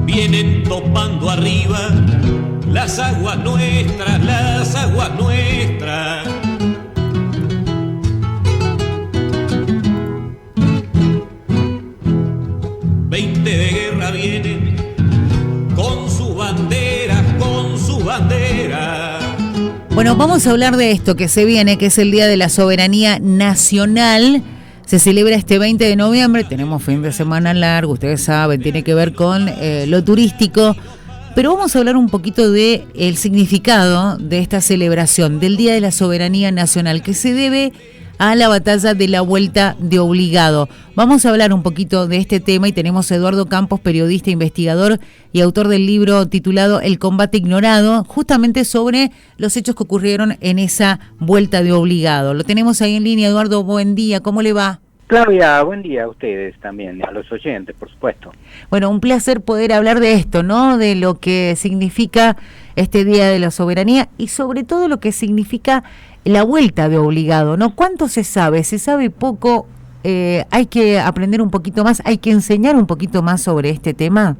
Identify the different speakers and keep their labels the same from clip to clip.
Speaker 1: vienen topando arriba las aguas nuestras, las aguas nuestras. Veinte de guerra vienen con sus banderas, con sus banderas.
Speaker 2: Bueno, vamos a hablar de esto que se viene, que es el Día de la Soberanía Nacional. Se celebra este 20 de noviembre, tenemos fin de semana largo, ustedes saben, tiene que ver con lo turístico. Pero vamos a hablar un poquito de el significado de esta celebración del Día de la Soberanía Nacional, que se debe a la batalla de la Vuelta de Obligado. Vamos a hablar un poquito de este tema y tenemos a Eduardo Campos, periodista, investigador y autor del libro titulado El combate ignorado, justamente sobre los hechos que ocurrieron en esa Vuelta de Obligado. Lo tenemos ahí en línea. Eduardo, buen día, ¿cómo le va?
Speaker 3: Claudia, buen día a ustedes también, a los oyentes, por supuesto.
Speaker 2: Bueno, un placer poder hablar de esto, ¿no? De lo que significa este Día de la Soberanía y sobre todo lo que significa la Vuelta de Obligado, ¿no? ¿Cuánto se sabe? Se sabe poco, hay que aprender un poquito más, hay que enseñar un poquito más sobre este tema.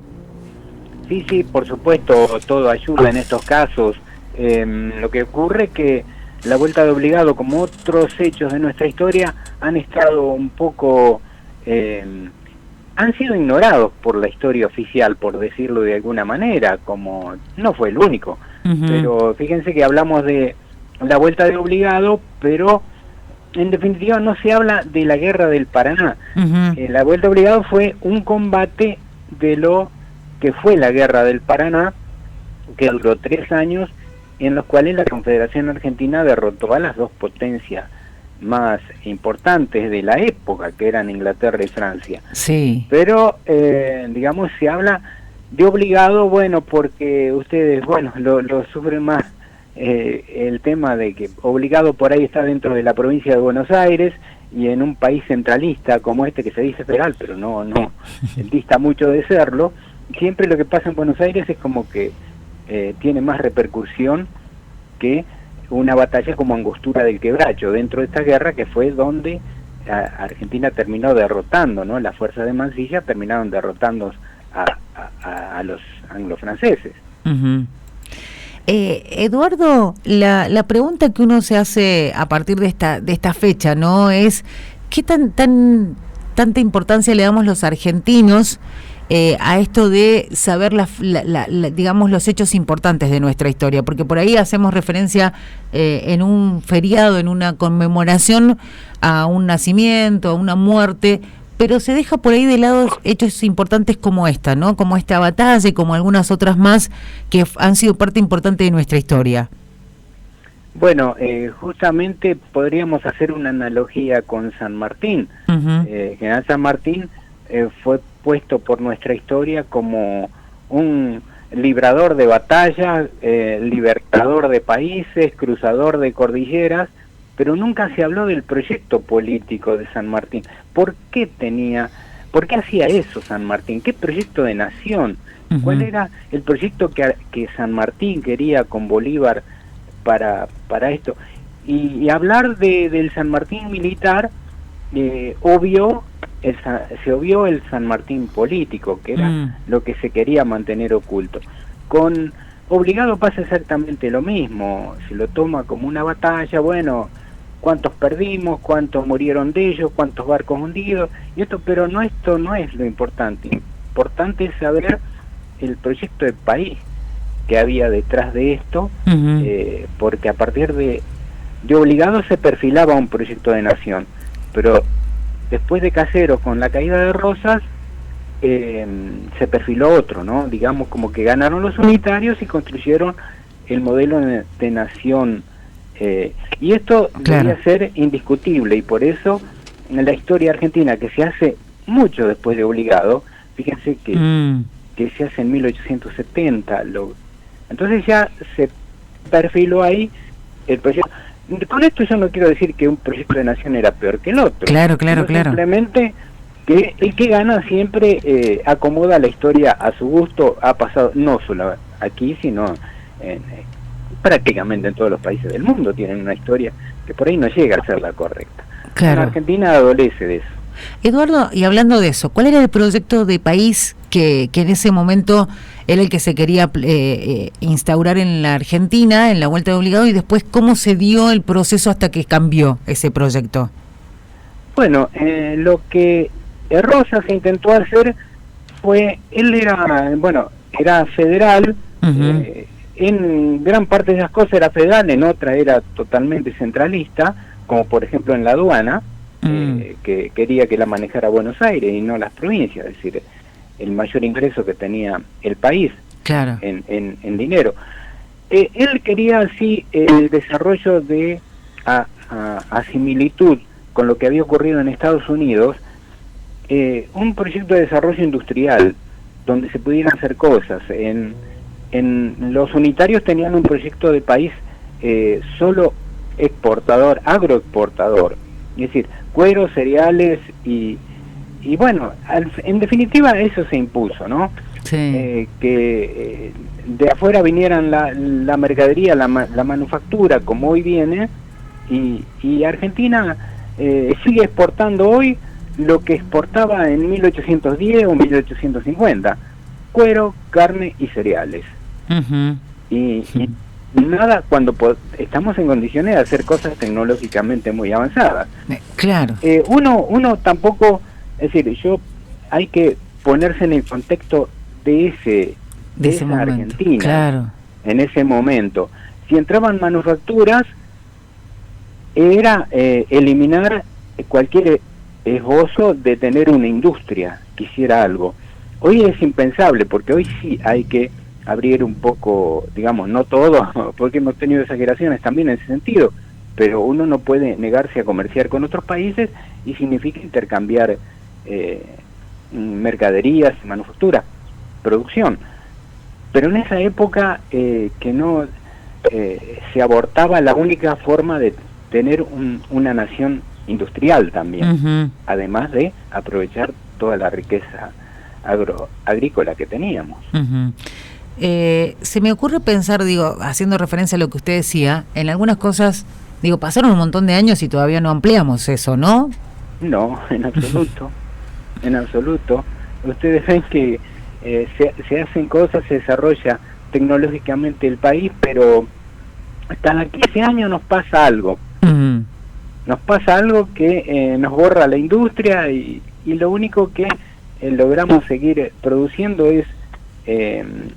Speaker 3: Sí, por supuesto, todo ayuda en estos casos. Lo que ocurre es que la Vuelta de Obligado, como otros hechos de nuestra historia, han estado un poco, han sido ignorados por la historia oficial, por decirlo de alguna manera, como no fue el único. Uh-huh. Pero fíjense que hablamos de la Vuelta de Obligado, pero en definitiva no se habla de la Guerra del Paraná. Uh-huh. La Vuelta de Obligado fue un combate de lo que fue la Guerra del Paraná, que duró 3 años, en los cuales la Confederación Argentina derrotó a las dos potencias más importantes de la época, que eran Inglaterra y Francia.
Speaker 2: Sí.
Speaker 3: Pero, digamos, se habla de obligado, bueno, porque ustedes, bueno, lo sufren más, el tema de que obligado por ahí está dentro de la provincia de Buenos Aires, y en un país centralista como este, que se dice federal, pero no dista mucho de serlo, siempre lo que pasa en Buenos Aires es como que tiene más repercusión que una batalla como Angostura del Quebracho, dentro de esta guerra que fue donde Argentina terminó derrotando, ¿no? Las fuerzas de Mansilla terminaron derrotando a los anglo-franceses.
Speaker 2: Uh-huh. Eduardo, la pregunta que uno se hace a partir de esta fecha, ¿no? Es ¿qué tanta importancia le damos los argentinos a esto de saber digamos los hechos importantes de nuestra historia? Porque por ahí hacemos referencia en un feriado, en una conmemoración a un nacimiento, a una muerte, pero se deja por ahí de lado hechos importantes como esta, ¿no? Como esta batalla y como algunas otras más que han sido parte importante de nuestra historia.
Speaker 3: Bueno, justamente podríamos hacer una analogía con San Martín. Uh-huh. General San Martín fue puesto por nuestra historia como un librador de batallas, libertador de países, cruzador de cordilleras, pero nunca se habló del proyecto político de San Martín. ¿Por qué hacía eso San Martín? ¿Qué proyecto de nación? Uh-huh. ¿Cuál era el proyecto que San Martín quería con Bolívar para esto? Y hablar del San Martín militar, se obvió el San Martín político, que era lo que se quería mantener oculto. Con obligado pasa exactamente lo mismo, se lo toma como una batalla, bueno, cuántos perdimos, cuántos murieron de ellos, cuántos barcos hundidos, y esto no es lo importante. Lo importante es saber el proyecto de país que había detrás de esto, uh-huh. Porque a partir de obligado se perfilaba un proyecto de nación, pero después de Caseros, con la caída de Rosas, se perfiló otro, ¿no? Digamos como que ganaron los unitarios y construyeron el modelo de nación, y esto debería ser indiscutible, y por eso en la historia argentina, que se hace mucho después de obligado, fíjense que se hace en 1870, entonces ya se perfiló ahí el proyecto. Con esto yo no quiero decir que un proyecto de nación era peor que el otro.
Speaker 2: Claro.
Speaker 3: Simplemente que el que gana siempre acomoda la historia a su gusto. Ha pasado no solo aquí, sino prácticamente en todos los países del mundo tienen una historia que por ahí no llega a ser la correcta.
Speaker 2: Claro.
Speaker 3: La Argentina adolece de eso.
Speaker 2: Eduardo, y hablando de eso, ¿cuál era el proyecto de país que en ese momento era el que se quería instaurar en la Argentina, en la Vuelta de Obligado, y después cómo se dio el proceso hasta que cambió ese proyecto.
Speaker 3: Bueno, lo que Rosas intentó hacer fue, él era federal, en gran parte de esas cosas era federal, en otra era totalmente centralista, como por ejemplo en la aduana, que quería que la manejara Buenos Aires y no las provincias, es decir, el mayor ingreso que tenía el país,
Speaker 2: claro,
Speaker 3: en dinero. Él quería así el desarrollo de, a similitud con lo que había ocurrido en Estados Unidos, un proyecto de desarrollo industrial donde se pudieran hacer cosas. En los unitarios tenían un proyecto de país solo exportador, agroexportador, es decir, cuero, cereales y bueno, en definitiva eso se impuso, ¿no?
Speaker 2: Sí.
Speaker 3: Que de afuera vinieran la mercadería, la manufactura, como hoy viene, y Argentina sigue exportando hoy lo que exportaba en 1810 o 1850, cuero, carne y cereales. Y nada cuando estamos en condiciones de hacer cosas tecnológicamente muy avanzadas.
Speaker 2: Claro.
Speaker 3: Uno tampoco, es decir, hay que ponerse en el contexto de esa
Speaker 2: momento,
Speaker 3: Argentina,
Speaker 2: claro,
Speaker 3: en ese momento. Si entraban manufacturas, era eliminar cualquier esbozo de tener una industria que hiciera algo. Hoy es impensable, porque hoy sí hay que abrir un poco, digamos, no todo, porque hemos tenido exageraciones también en ese sentido, pero uno no puede negarse a comerciar con otros países y significa intercambiar mercaderías, manufactura, producción. Pero en esa época que no se abortaba la única forma de tener una nación industrial también, además de aprovechar toda la riqueza agrícola que teníamos.
Speaker 2: Se me ocurre pensar, digo, haciendo referencia a lo que usted decía, en algunas cosas, digo, pasaron un montón de años y todavía no ampliamos eso, ¿no?
Speaker 3: No, en absoluto, en absoluto. Ustedes ven que se hacen cosas, se desarrolla tecnológicamente el país, pero cada 15 años nos pasa algo. Nos pasa algo que nos borra la industria y lo único que logramos seguir produciendo es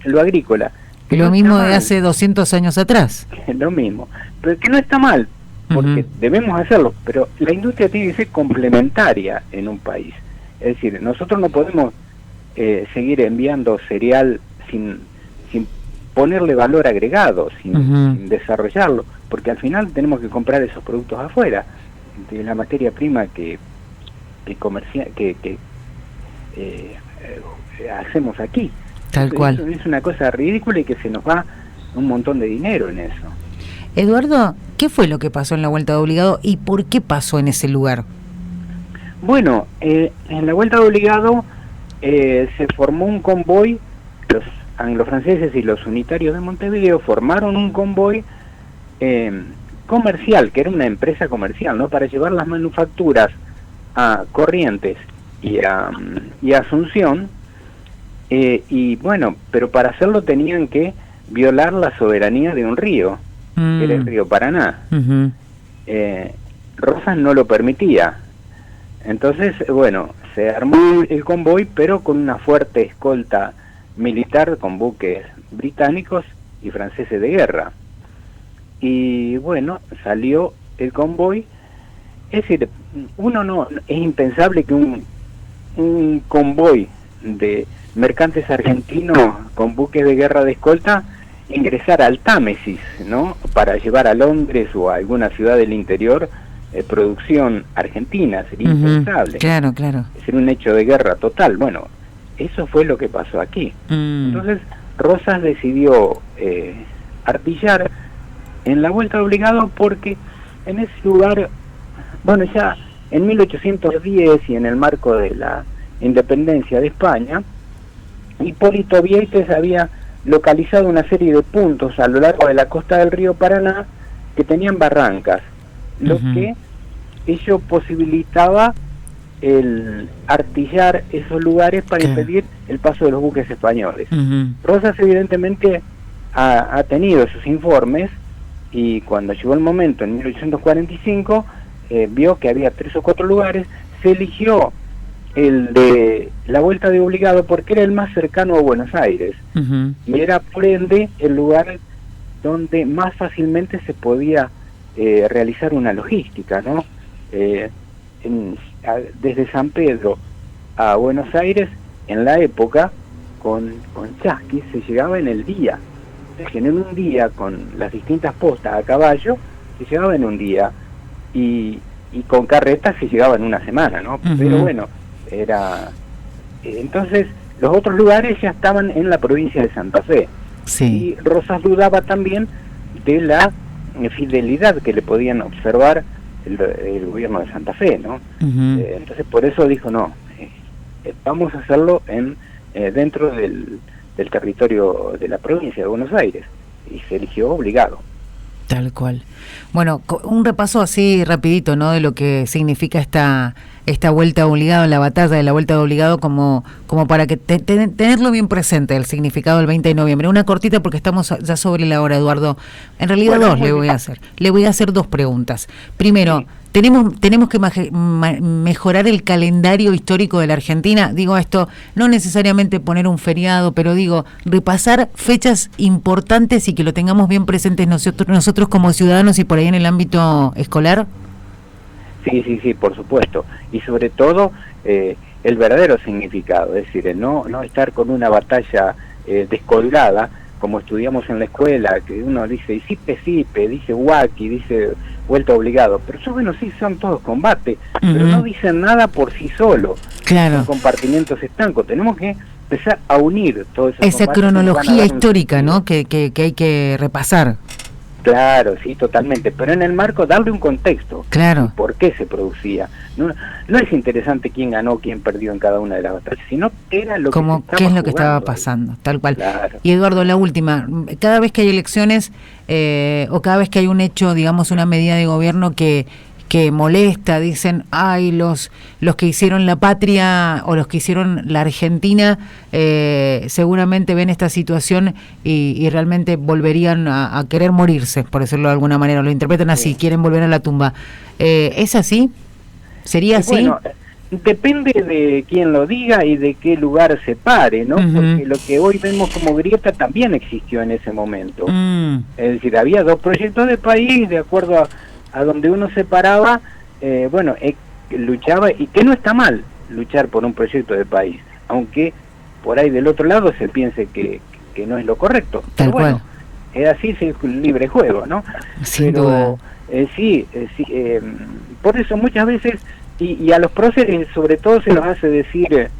Speaker 3: lo agrícola.
Speaker 2: Lo no mismo de hace 200 años atrás.
Speaker 3: Lo mismo, pero que no está mal, porque debemos hacerlo, pero la industria tiene que ser complementaria en un país. Es decir, nosotros no podemos seguir enviando cereal sin ponerle valor agregado, sin desarrollarlo, porque al final tenemos que comprar esos productos afuera, de la materia prima que hacemos aquí.
Speaker 2: Tal cual.
Speaker 3: Es una cosa ridícula y que se nos va un montón de dinero en eso.
Speaker 2: Eduardo, ¿qué fue lo que pasó en la Vuelta de Obligado y por qué pasó en ese lugar?
Speaker 3: Bueno, en la Vuelta de Obligado se formó un convoy, los anglofranceses y los unitarios de Montevideo formaron un convoy comercial, que era una empresa comercial, ¿no?, para llevar las manufacturas a Corrientes y a Asunción, y bueno, pero para hacerlo tenían que violar la soberanía de un río, que era el río Paraná. Rosas no lo permitía. Entonces, bueno, se armó el convoy, pero con una fuerte escolta militar, con buques británicos y franceses de guerra. Y bueno, salió el convoy. Es decir, es impensable que un convoy de mercantes argentinos con buques de guerra de escolta ingresara al Támesis, ¿no?, para llevar a Londres o a alguna ciudad del interior producción argentina. Sería impensable.
Speaker 2: Claro, claro.
Speaker 3: Sería un hecho de guerra total. Bueno, eso fue lo que pasó aquí. Entonces Rosas decidió artillar en la Vuelta de Obligado, porque en ese lugar, bueno, ya en 1810 y en el marco de la independencia de España, Hipólito Vieites había localizado una serie de puntos a lo largo de la costa del río Paraná que tenían barrancas, lo que ello posibilitaba el artillar esos lugares para impedir el paso de los buques españoles. Rosas evidentemente ha tenido esos informes, y cuando llegó el momento en 1845 vio que había 3 o 4 lugares. Se eligió el de la Vuelta de Obligado porque era el más cercano a Buenos Aires, y era por ende el lugar donde más fácilmente se podía realizar una logística, ¿no? Desde San Pedro a Buenos Aires, en la época, con chasquis se llegaba en el día. En un día, con las distintas postas a caballo, se llegaba en un día, y con carretas se llegaba en una semana, ¿no? Pero bueno, entonces los otros lugares ya estaban en la provincia de Santa Fe. Y Rosas dudaba también de la fidelidad que le podían observar el gobierno de Santa Fe, ¿no? Entonces por eso dijo, no, vamos a hacerlo dentro del territorio de la provincia de Buenos Aires, y se eligió Obligado.
Speaker 2: Tal cual. Bueno, un repaso así rapidito, ¿no?, de lo que significa esta Vuelta de Obligado, la batalla de la Vuelta de Obligado, como para que tenerlo bien presente, el significado del 20 de noviembre. Una cortita porque estamos ya sobre la hora, Eduardo. En realidad dos le voy a hacer. Le voy a hacer 2 preguntas. Primero, tenemos que mejorar el calendario histórico de la Argentina. Digo esto, no necesariamente poner un feriado, pero digo, repasar fechas importantes y que lo tengamos bien presentes nosotros como ciudadanos y por ahí en el ámbito escolar.
Speaker 3: Sí, por supuesto. Y sobre todo el verdadero significado, es decir, el no estar con una batalla descolgada, como estudiamos en la escuela, que uno dice Sipe, dice Huaki, dice Vuelta Obligado, pero eso, bueno, sí, son todos combates, pero no dicen nada por sí solo. Claro. Son compartimientos estancos. Tenemos que empezar a unir todo eso.
Speaker 2: Esa cronología histórica, ¿no?, que hay que repasar.
Speaker 3: Claro, sí, totalmente, pero en el marco darle un contexto.
Speaker 2: Claro.
Speaker 3: ¿Por qué se producía? No es interesante quién ganó, quién perdió en cada una de las batallas, sino qué era lo
Speaker 2: qué es lo que estaba pasando, ahí. Tal cual.
Speaker 3: Claro.
Speaker 2: Y Eduardo, la última, cada vez que hay elecciones o cada vez que hay un hecho, digamos, una medida de gobierno que molesta, dicen, ay, los que hicieron la patria o los que hicieron la Argentina seguramente ven esta situación y realmente volverían a querer morirse, por decirlo de alguna manera, lo interpretan así, quieren volver a la tumba. ¿Es así? ¿Sería así? Bueno,
Speaker 3: depende de quién lo diga y de qué lugar se pare, ¿no? Porque lo que hoy vemos como grieta también existió en ese momento. Es decir, había 2 proyectos de país, de acuerdo a donde uno se paraba, luchaba, y que no está mal luchar por un proyecto de país, aunque por ahí del otro lado se piense que no es lo correcto.
Speaker 2: Tal
Speaker 3: pero bueno,
Speaker 2: cual.
Speaker 3: Es así, es un libre juego, ¿no?
Speaker 2: Sin duda.
Speaker 3: Por eso muchas veces, y a los próceres sobre todo se los hace decir,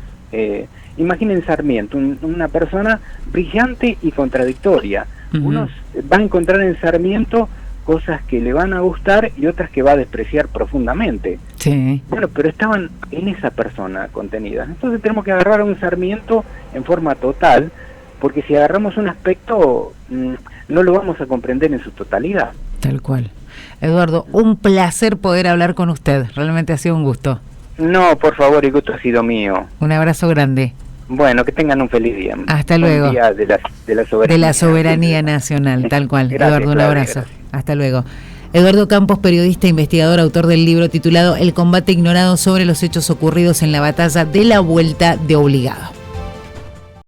Speaker 3: imaginen Sarmiento, una persona brillante y contradictoria. Uno va a encontrar en Sarmiento cosas que le van a gustar y otras que va a despreciar profundamente.
Speaker 2: Sí.
Speaker 3: Bueno, pero estaban en esa persona contenidas. Entonces tenemos que agarrar a un Sarmiento en forma total, porque si agarramos un aspecto, no lo vamos a comprender en su totalidad.
Speaker 2: Tal cual. Eduardo, un placer poder hablar con usted. Realmente ha sido un gusto.
Speaker 3: No, por favor, el gusto ha sido mío.
Speaker 2: Un abrazo grande.
Speaker 3: Bueno, que tengan un feliz día.
Speaker 2: Hasta luego.
Speaker 3: Un día de la soberanía.
Speaker 2: De la soberanía nacional, tal cual.
Speaker 3: Gracias,
Speaker 2: Eduardo, un abrazo.
Speaker 3: Gracias.
Speaker 2: Hasta luego. Eduardo Campos, periodista, investigador, autor del libro titulado El combate ignorado sobre los hechos ocurridos en la batalla de la Vuelta de Obligado.